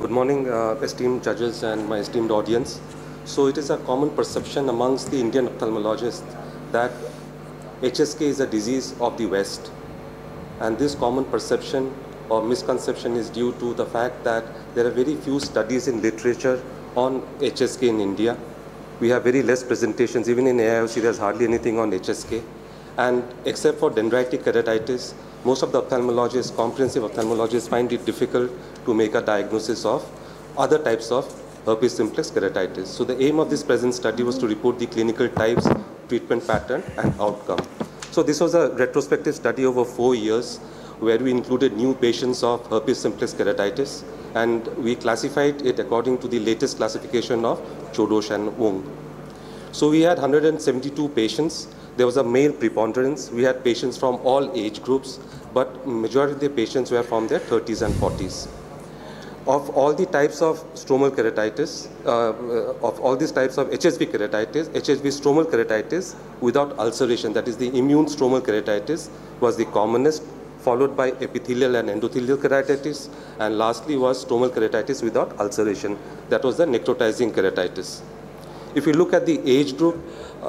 Good morning, esteemed judges and my esteemed audience. So it is a common perception amongst the Indian ophthalmologists that HSK is a disease of the West. And this common perception or misconception is due to the fact that there are very few studies in literature on HSK in India. We have very less presentations. Even in AIOC, there's hardly anything on HSK. And except for dendritic keratitis, most of the ophthalmologists, comprehensive ophthalmologists, find it difficult to make a diagnosis of other types of herpes simplex keratitis. So the aim of this present study was to report the clinical types, treatment pattern, and outcome. So this was a retrospective study over 4 years where we included new patients of herpes simplex keratitis, and we classified it according to the latest classification of Chodosh and Wong. So we had 172 patients. There was a male preponderance. We had patients from all age groups, but majority of the patients were from their 30s and 40s. Of all the types of stromal keratitis, of all these types of HSV keratitis, HSV stromal keratitis without ulceration, that is the immune stromal keratitis, was the commonest, followed by epithelial and endothelial keratitis, and lastly was stromal keratitis without ulceration. That was the necrotizing keratitis. If you look at the age group,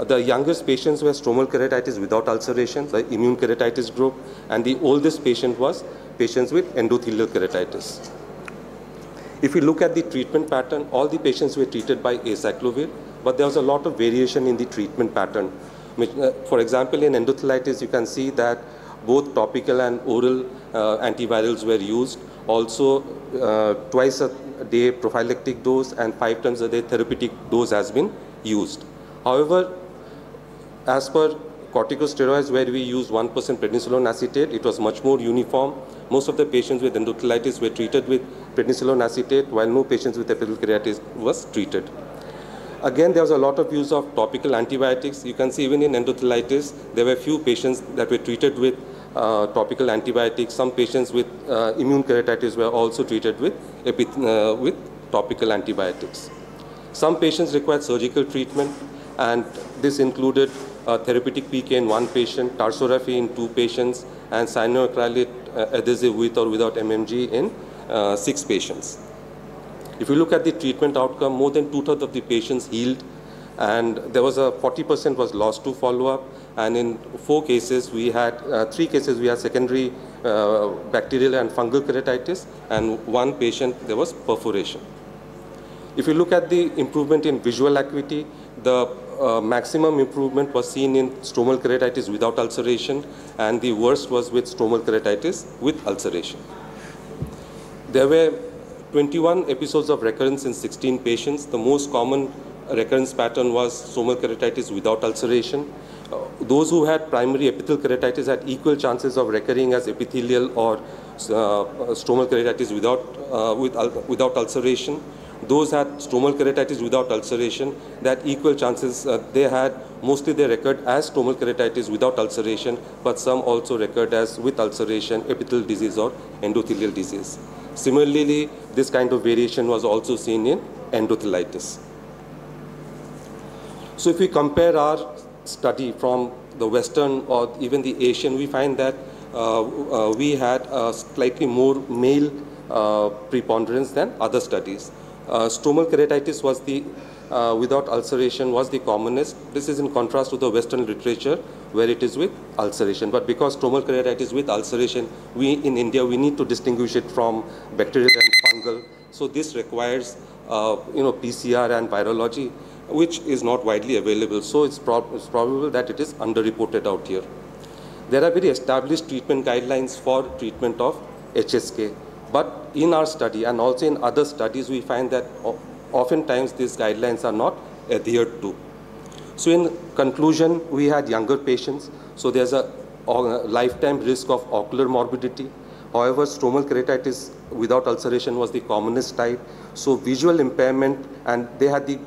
the youngest patients were stromal keratitis without ulceration, the immune keratitis group, and the oldest patient was patients with endothelial keratitis. If you look at the treatment pattern, all the patients were treated by acyclovir, but there was a lot of variation in the treatment pattern. For example, in endothelitis, you can see that both topical and oral antivirals were used. Also, twice a day prophylactic dose and 5 times a day therapeutic dose has been used. However, as per corticosteroids, where we used 1% prednisolone acetate, it was much more uniform. Most of the patients with endothelitis were treated with prednisolone acetate, while no patients with epithelial keratitis was treated. Again, there was a lot of use of topical antibiotics. You can see even in endothelitis, there were few patients that were treated with topical antibiotics. Some patients with immune keratitis were also treated with topical antibiotics. Some patients required surgical treatment, and this included therapeutic PK in 1 patient, tarsorrhaphy in 2 patients, and cyanoacrylate adhesive with or without MMG in 6 patients. If you look at the treatment outcome, more than 2/3 of the patients healed, and there was a 40% was lost to follow-up, and in 4 cases we had, 3 cases we had secondary bacterial and fungal keratitis, and 1 patient there was perforation. If you look at the improvement in visual acuity, the maximum improvement was seen in stromal keratitis without ulceration, and the worst was with stromal keratitis with ulceration. There were 21 episodes of recurrence in 16 patients. The most common recurrence pattern was stromal keratitis without ulceration. Those who had primary epithelial keratitis had equal chances of recurring as epithelial or stromal keratitis without ulceration. Those had stromal keratitis without ulceration, that equal chances mostly they recurred as stromal keratitis without ulceration, but some also recurred as with ulceration, epithelial disease or endothelial disease. Similarly, this kind of variation was also seen in endothelitis. So if we compare our study from the Western or even the Asian, we find that we had a slightly more male preponderance than other studies. Stromal keratitis was without ulceration was the commonest. This is in contrast to the Western literature where it is with ulceration. But because stromal keratitis with ulceration, in India, we need to distinguish it from bacterial and fungal. So this requires PCR and virology, which is not widely available. So it's probable that it is underreported out here. There are very established treatment guidelines for treatment of HSK. But in our study and also in other studies, we find that oftentimes these guidelines are not adhered to. So in conclusion, we had younger patients. So there's a lifetime risk of ocular morbidity. However, stromal keratitis without ulceration was the commonest type. So visual impairment, and they had the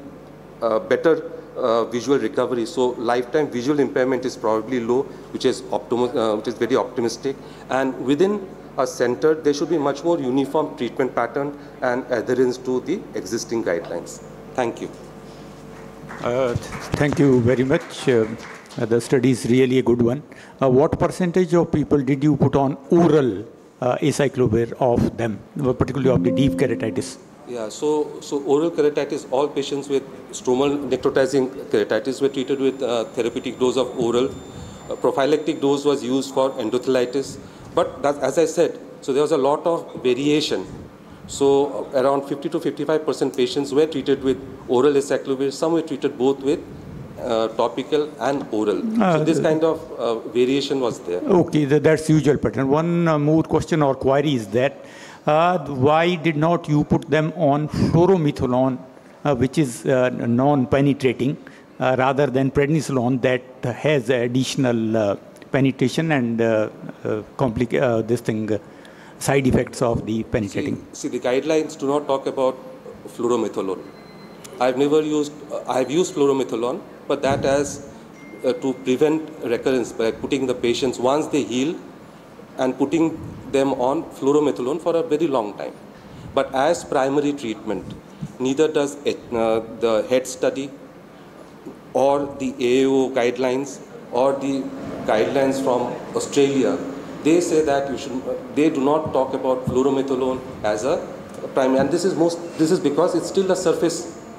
better visual recovery. So lifetime visual impairment is probably low, which is very optimistic. And within a center, there should be much more uniform treatment pattern and adherence to the existing guidelines. Thank you. Thank you very much. The study is really a good one. What percentage of people did you put on oral acyclovir of them, particularly of the deep keratitis? Yeah, so oral keratitis, all patients with stromal necrotizing keratitis were treated with therapeutic dose of oral. Prophylactic dose was used for endothelitis. But that, as I said, so there was a lot of variation. So around 50 to 55% patients were treated with oral acyclovir. Some were treated both with topical and oral. So this kind of variation was there. Okay, that's usual pattern. One more question or query is that why did not you put them on fluorometholone, which is non-penetrating, rather than prednisolone that has additional penetration and side effects of the penetrating? See, the guidelines do not talk about fluorometholone. I've used fluorometholone, but that as to prevent recurrence by putting the patients, once they heal, and putting them on fluorometholone for a very long time. But as primary treatment, neither does the HEAD study or the AAO guidelines or the guidelines from Australia. They say that they do not talk about fluorometholone as a primary, and this is because it's still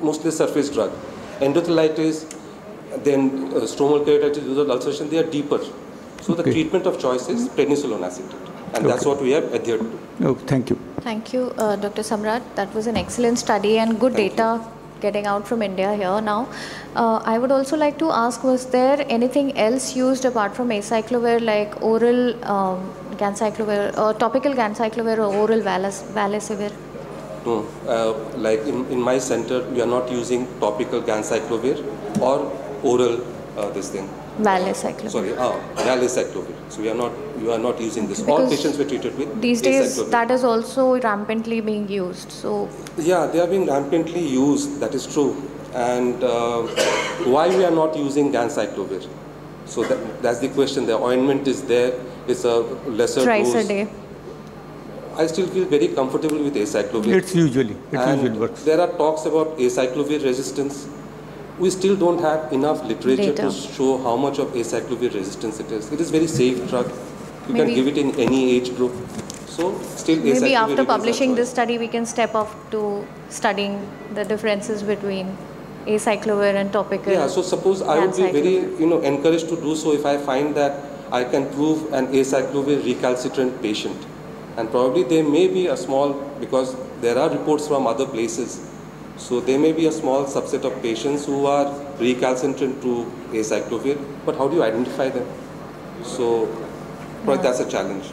mostly surface drug. Endothelitis, then stromal keratitis, usual ulceration, they are deeper. So the treatment of choice is prednisolone acetate, and that's what we have adhered to. Oh, thank you. Thank you, Dr. Samrat. That was an excellent study and good data getting out from India here now. I would also like to ask, was there anything else used apart from acyclovir, like oral ganciclovir, or topical ganciclovir, or oral valacivir? No, like in my center, we are not using topical ganciclovir or oral Valaciclovir. Sorry, valaciclovir. So we are not using this. Because all patients were treated with these days that is also rampantly being used. So yeah, they are being rampantly used. That is true. And why we are not using ganciclovir? So that's the question. The ointment is there. It's a lesser twice dose. A day. I still feel very comfortable with acyclovir. It usually works. There are talks about acyclovir resistance. We still don't have enough literature to show how much of acyclovir resistance it is. It is very safe drug. You can give it in any age group. So still maybe after publishing this study, we can step up to studying the differences between acyclovir and topical. Yeah, so suppose I would be very encouraged to do so if I find that I can prove an acyclovir recalcitrant patient. And probably there may be a small, because there are reports from other places, so there may be a small subset of patients who are recalcitrant to acyclovir, but how do you identify them? So that's a challenge.